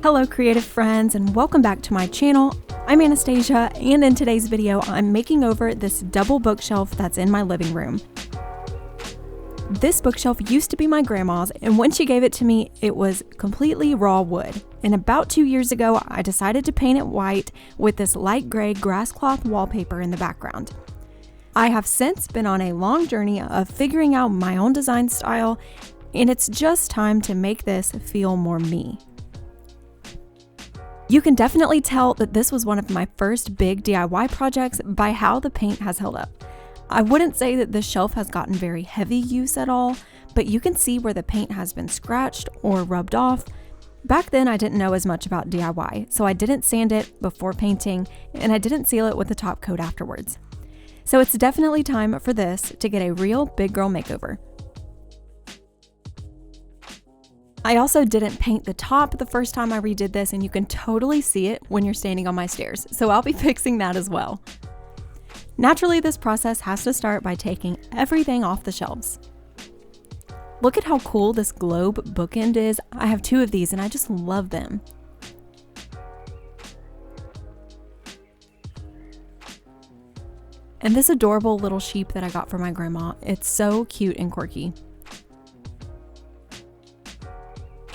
Hello creative friends, and welcome back to my channel. I'm Anastasia, and in today's video I'm making over this double bookshelf that's in my living room. This bookshelf used to be my grandma's, and when she gave it to me it was completely raw wood. And about 2 years ago I decided to paint it white with this light gray grass cloth wallpaper in the background. I have since been on a long journey of figuring out my own design style, and it's just time to make this feel more me. You can definitely tell that this was one of my first big DIY projects by how the paint has held up. I wouldn't say that this shelf has gotten very heavy use at all, but you can see where the paint has been scratched or rubbed off. Back then I didn't know as much about DIY, so I didn't sand it before painting and I didn't seal it with a top coat afterwards. So it's definitely time for this to get a real big girl makeover. I also didn't paint the top the first time I redid this, and you can totally see it when you're standing on my stairs, so I'll be fixing that as well. Naturally, this process has to start by taking everything off the shelves. Look at how cool this globe bookend is. I have 2 of these and I just love them. And this adorable little sheep that I got from my grandma, it's so cute and quirky.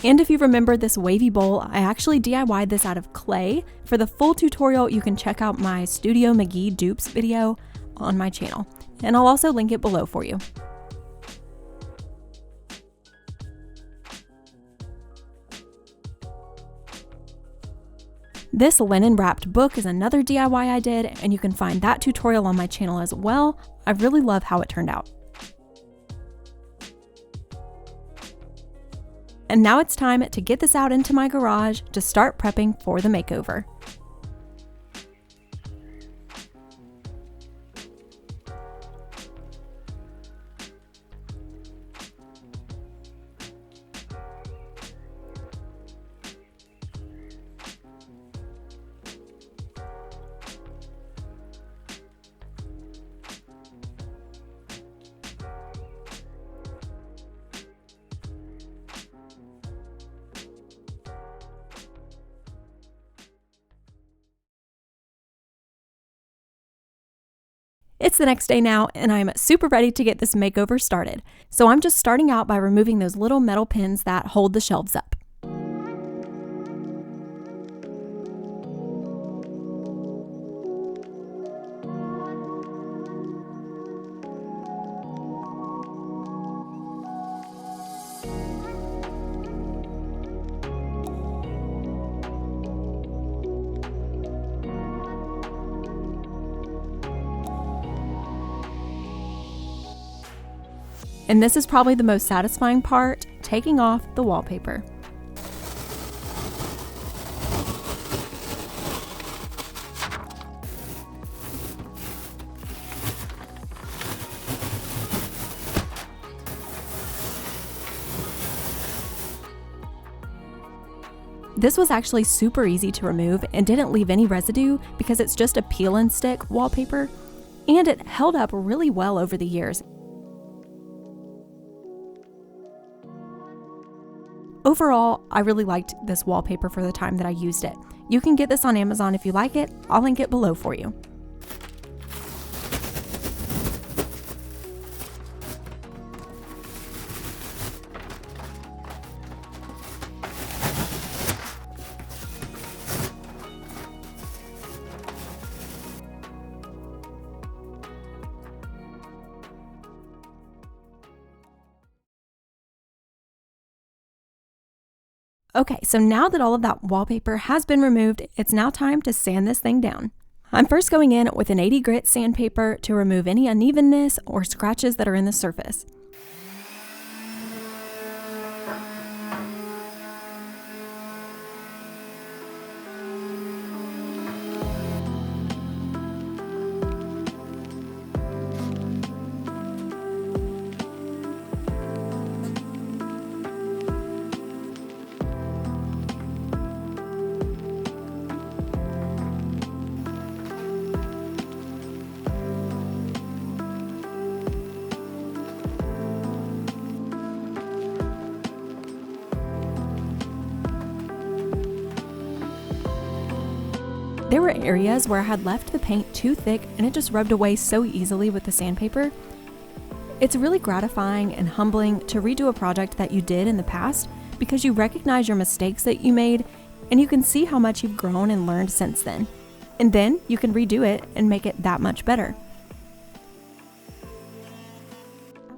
And if you remember this wavy bowl, I actually DIY'd this out of clay. For the full tutorial, you can check out my Studio McGee dupes video on my channel, and I'll also link it below for you. This linen wrapped book is another DIY I did, and you can find that tutorial on my channel as well. I really love how it turned out. And now it's time to get this out into my garage to start prepping for the makeover. It's the next day now, and I'm super ready to get this makeover started. So I'm just starting out by removing those little metal pins that hold the shelves up. And this is probably the most satisfying part, taking off the wallpaper. This was actually super easy to remove and didn't leave any residue because it's just a peel and stick wallpaper, and it held up really well over the years. Overall, I really liked this wallpaper for the time that I used it. You can get this on Amazon if you like it. I'll link it below for you. Okay, so now that all of that wallpaper has been removed, it's now time to sand this thing down. I'm first going in with an 80 grit sandpaper to remove any unevenness or scratches that are in the surface. There were areas where I had left the paint too thick and it just rubbed away so easily with the sandpaper. It's really gratifying and humbling to redo a project that you did in the past because you recognize your mistakes that you made and you can see how much you've grown and learned since then. And then you can redo it and make it that much better.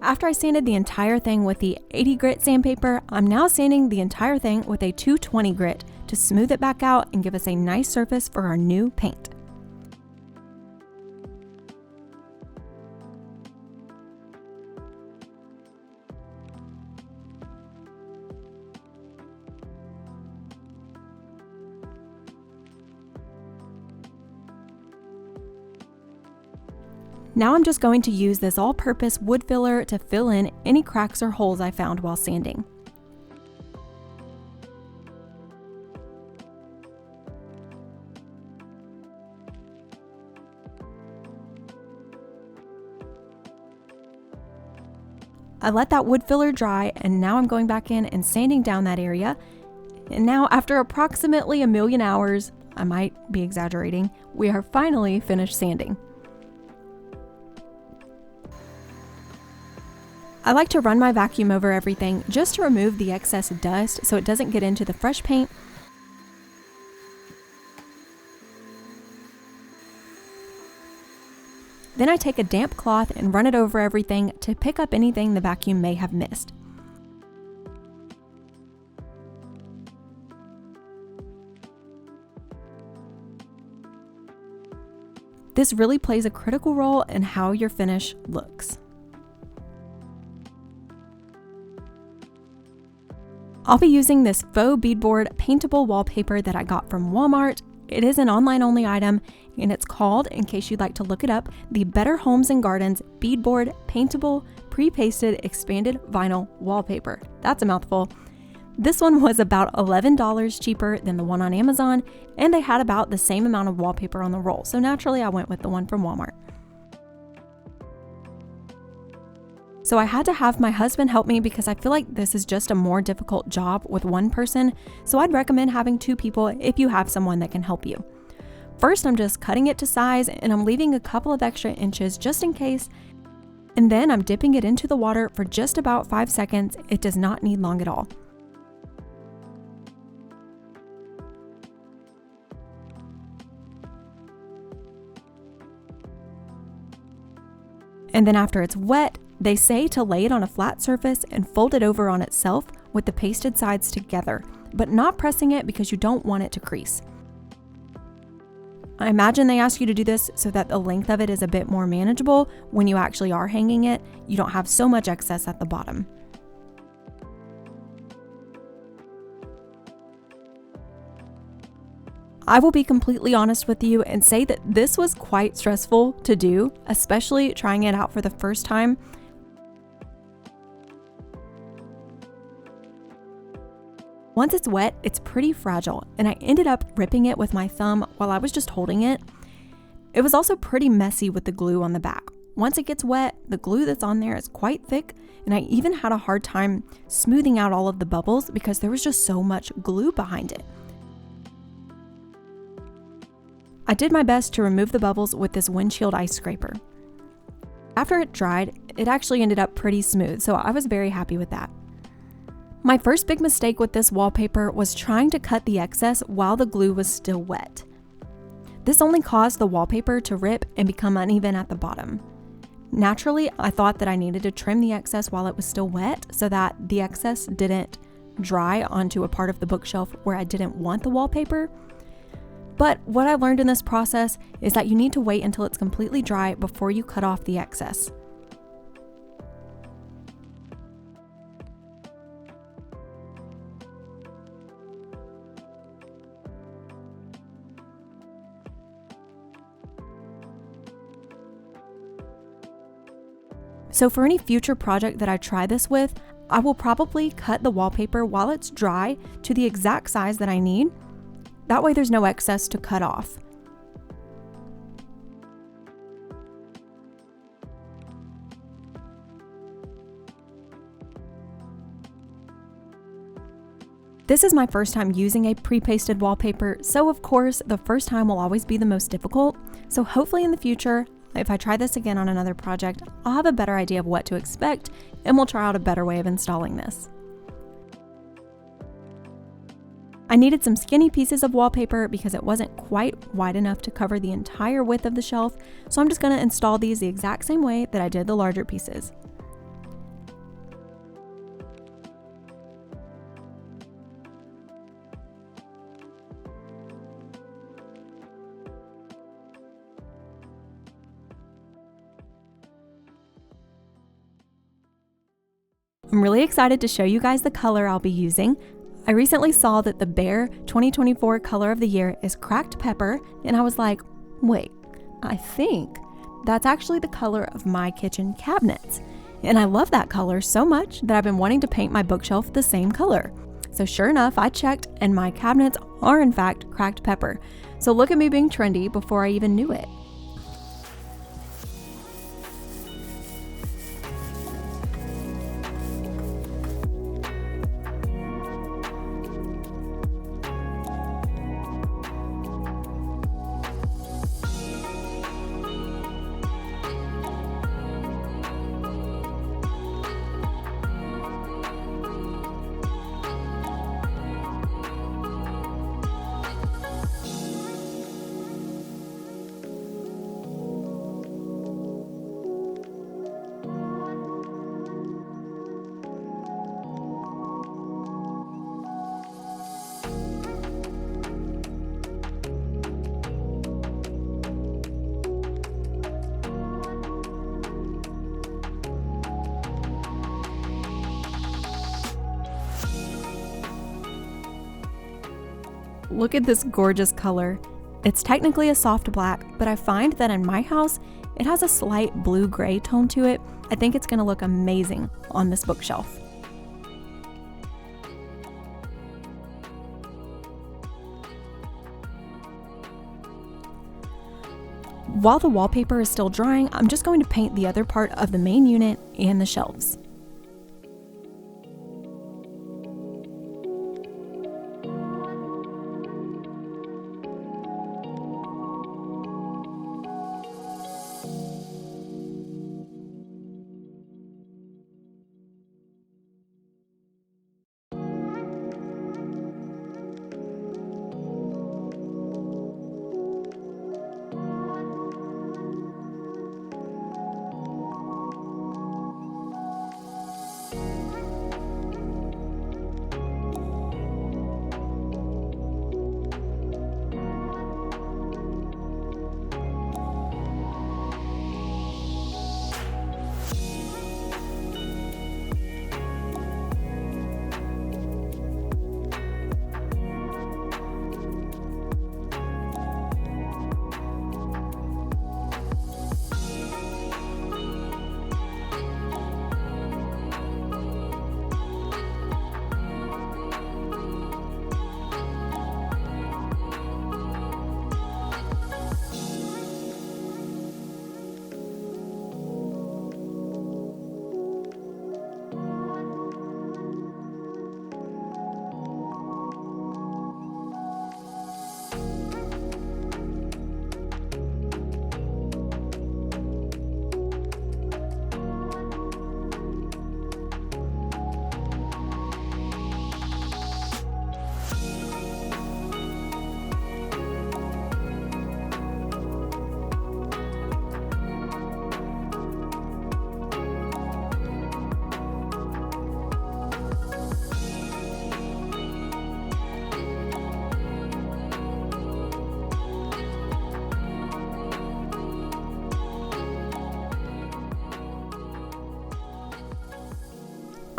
After I sanded the entire thing with the 80 grit sandpaper, I'm now sanding the entire thing with a 220 grit to smooth it back out and give us a nice surface for our new paint. Now I'm just going to use this all-purpose wood filler to fill in any cracks or holes I found while sanding. I let that wood filler dry and now I'm going back in and sanding down that area. And now after approximately 1,000,000 hours, I might be exaggerating, we are finally finished sanding. I like to run my vacuum over everything just to remove the excess dust so it doesn't get into the fresh paint. Then I take a damp cloth and run it over everything to pick up anything the vacuum may have missed. This really plays a critical role in how your finish looks. I'll be using this Faux Beadboard paintable wallpaper that I got from Walmart. It is an online-only item, and it's called, in case you'd like to look it up, the Better Homes and Gardens Beadboard Paintable Pre-Pasted Expanded Vinyl Wallpaper. That's a mouthful. This one was about $11 cheaper than the one on Amazon, and they had about the same amount of wallpaper on the roll, so naturally I went with the one from Walmart. So I had to have my husband help me because I feel like this is just a more difficult job with one person, so I'd recommend having 2 people if you have someone that can help you. First, I'm just cutting it to size and I'm leaving a couple of extra inches just in case, and then I'm dipping it into the water for just about 5 seconds. It does not need long at all. And then after it's wet, they say to lay it on a flat surface and fold it over on itself with the pasted sides together, but not pressing it because you don't want it to crease. I imagine they ask you to do this so that the length of it is a bit more manageable when you actually are hanging it. You don't have so much excess at the bottom. I will be completely honest with you and say that this was quite stressful to do, especially trying it out for the first time. Once it's wet, it's pretty fragile, and I ended up ripping it with my thumb while I was just holding it. It was also pretty messy with the glue on the back. Once it gets wet, the glue that's on there is quite thick, and I even had a hard time smoothing out all of the bubbles because there was just so much glue behind it. I did my best to remove the bubbles with this windshield ice scraper. After it dried, it actually ended up pretty smooth, so I was very happy with that. My first big mistake with this wallpaper was trying to cut the excess while the glue was still wet. This only caused the wallpaper to rip and become uneven at the bottom. Naturally, I thought that I needed to trim the excess while it was still wet so that the excess didn't dry onto a part of the bookshelf where I didn't want the wallpaper. But what I learned in this process is that you need to wait until it's completely dry before you cut off the excess. So for any future project that I try this with, I will probably cut the wallpaper while it's dry to the exact size that I need. That way there's no excess to cut off. This is my first time using a pre-pasted wallpaper, so of course, the first time will always be the most difficult. So hopefully in the future, if I try this again on another project, I'll have a better idea of what to expect and we'll try out a better way of installing this. I needed some skinny pieces of wallpaper because it wasn't quite wide enough to cover the entire width of the shelf, so I'm just going to install these the exact same way that I did the larger pieces. I'm really excited to show you guys the color I'll be using. I recently saw that the Behr 2024 color of the year is Cracked Pepper, and I was like, wait, I think that's actually the color of my kitchen cabinets. And I love that color so much that I've been wanting to paint my bookshelf the same color. So sure enough, I checked and my cabinets are in fact Cracked Pepper. So look at me being trendy before I even knew it. Look at this gorgeous color. It's technically a soft black, but I find that in my house, it has a slight blue-gray tone to it. I think it's gonna look amazing on this bookshelf. While the wallpaper is still drying, I'm just going to paint the other part of the main unit and the shelves.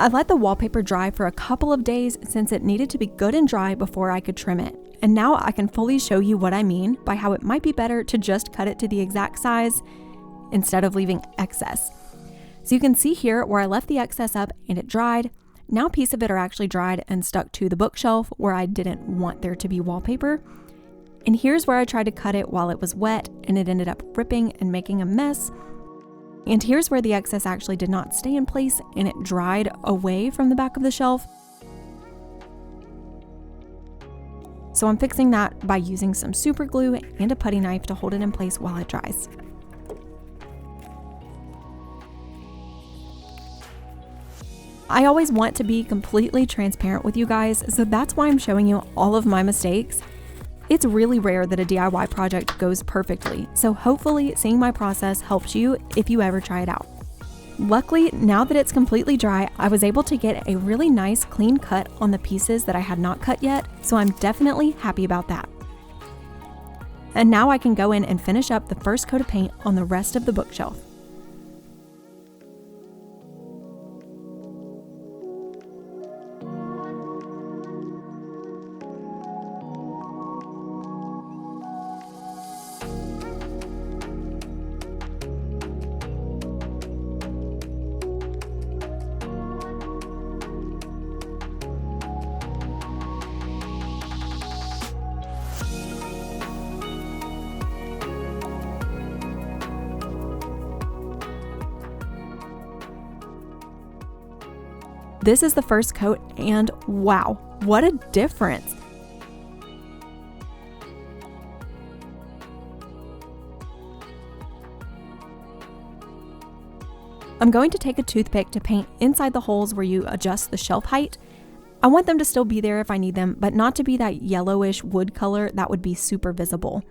I let the wallpaper dry for a couple of days since it needed to be good and dry before I could trim it. And now I can fully show you what I mean by how it might be better to just cut it to the exact size instead of leaving excess. So you can see here where I left the excess up and it dried. Now a piece of it are actually dried and stuck to the bookshelf where I didn't want there to be wallpaper. And here's where I tried to cut it while it was wet and it ended up ripping and making a mess. And here's where the excess actually did not stay in place and it dried away from the back of the shelf. So I'm fixing that by using some super glue and a putty knife to hold it in place while it dries. I always want to be completely transparent with you guys, so that's why I'm showing you all of my mistakes. It's really rare that a DIY project goes perfectly, so hopefully seeing my process helps you if you ever try it out. Luckily, now that it's completely dry, I was able to get a really nice clean cut on the pieces that I had not cut yet, so I'm definitely happy about that. And now I can go in and finish up the first coat of paint on the rest of the bookshelf. This is the first coat, and wow, what a difference! I'm going to take a toothpick to paint inside the holes where you adjust the shelf height. I want them to still be there if I need them, but not to be that yellowish wood color that would be super visible.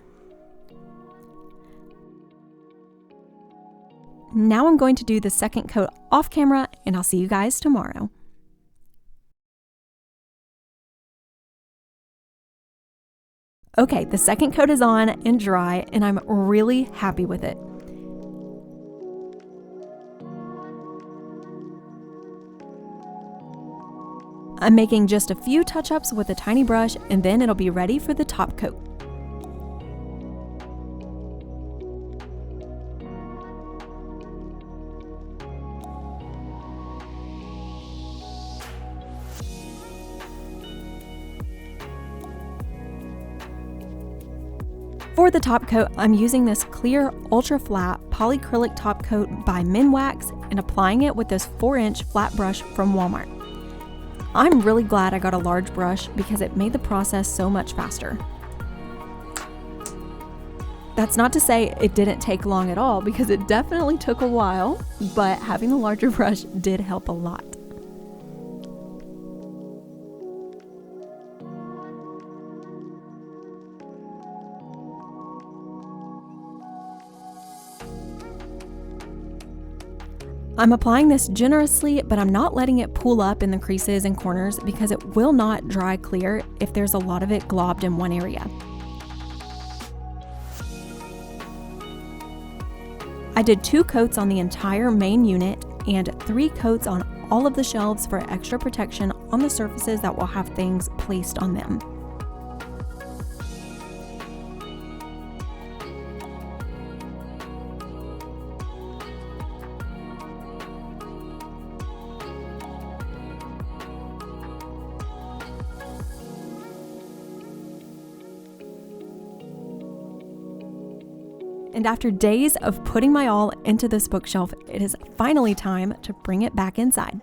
Now I'm going to do the second coat off camera, and I'll see you guys tomorrow. Okay, the second coat is on and dry, and I'm really happy with it. I'm making just a few touch-ups with a tiny brush, and then it'll be ready for the top coat. For the top coat, I'm using this clear ultra flat polyacrylic top coat by Minwax and applying it with this 4-inch flat brush from Walmart. I'm really glad I got a large brush because it made the process so much faster. That's not to say it didn't take long at all, because it definitely took a while, but having the larger brush did help a lot. I'm applying this generously, but I'm not letting it pool up in the creases and corners because it will not dry clear if there's a lot of it globbed in one area. I did 2 coats on the entire main unit and 3 coats on all of the shelves for extra protection on the surfaces that will have things placed on them. And after days of putting my all into this bookshelf, it is finally time to bring it back inside.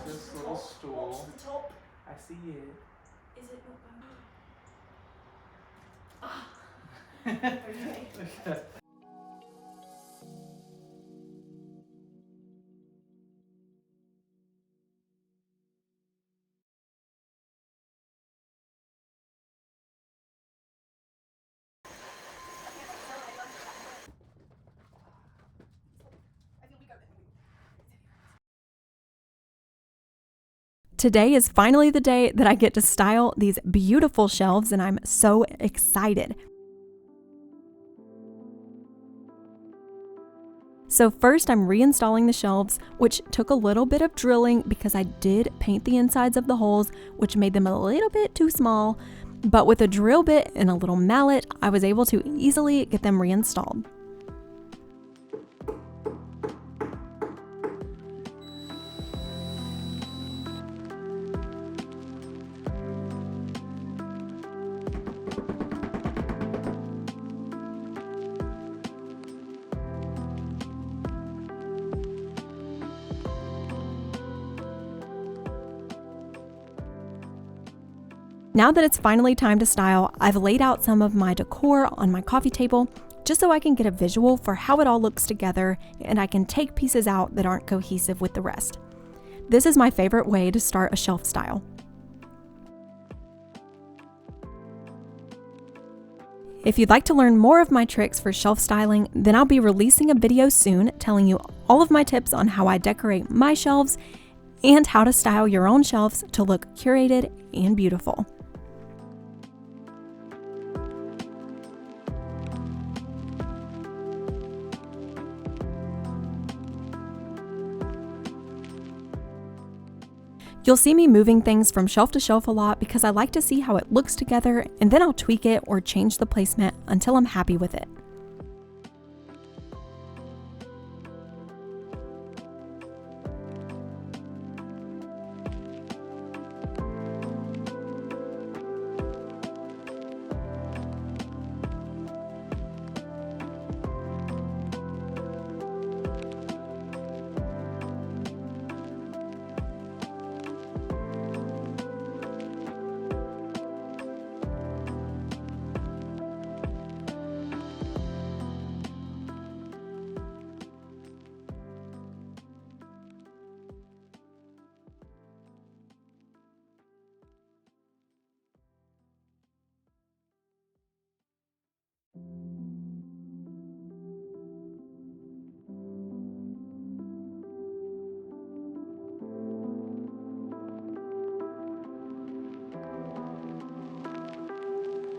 This little stool. The top. I see it. Is it not going? Okay. Today is finally the day that I get to style these beautiful shelves, and I'm so excited. So first I'm reinstalling the shelves, which took a little bit of drilling because I did paint the insides of the holes, which made them a little bit too small, but with a drill bit and a little mallet, I was able to easily get them reinstalled. Now that it's finally time to style, I've laid out some of my decor on my coffee table just so I can get a visual for how it all looks together and I can take pieces out that aren't cohesive with the rest. This is my favorite way to start a shelf style. If you'd like to learn more of my tricks for shelf styling, then I'll be releasing a video soon telling you all of my tips on how I decorate my shelves and how to style your own shelves to look curated and beautiful. You'll see me moving things from shelf to shelf a lot because I like to see how it looks together, and then I'll tweak it or change the placement until I'm happy with it.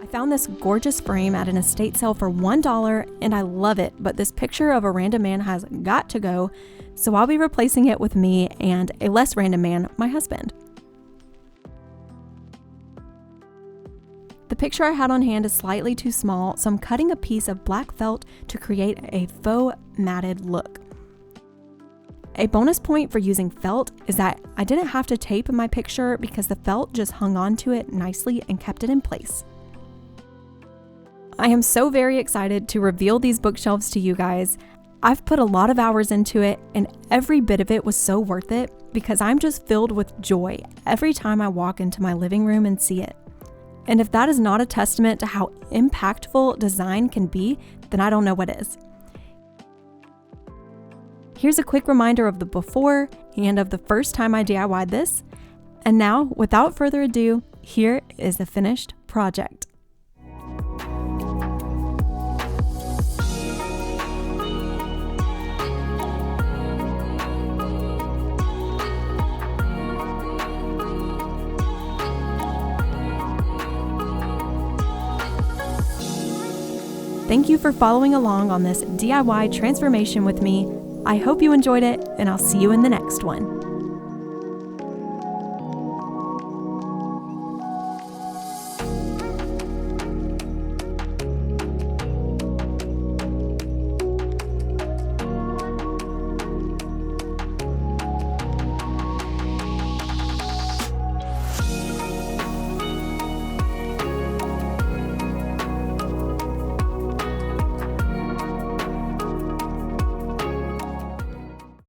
I found this gorgeous frame at an estate sale for $1 and I love it, but this picture of a random man has got to go, so I'll be replacing it with me and a less random man, my husband. The picture I had on hand is slightly too small, so I'm cutting a piece of black felt to create a faux matted look. A bonus point for using felt is that I didn't have to tape my picture because the felt just hung onto it nicely and kept it in place. I am so very excited to reveal these bookshelves to you guys. I've put a lot of hours into it and every bit of it was so worth it because I'm just filled with joy every time I walk into my living room and see it. And if that is not a testament to how impactful design can be, then I don't know what is. Here's a quick reminder of the before and of the first time I DIY'd this. And now, without further ado, here is the finished project. Thank you for following along on this DIY transformation with me. I hope you enjoyed it, and I'll see you in the next one.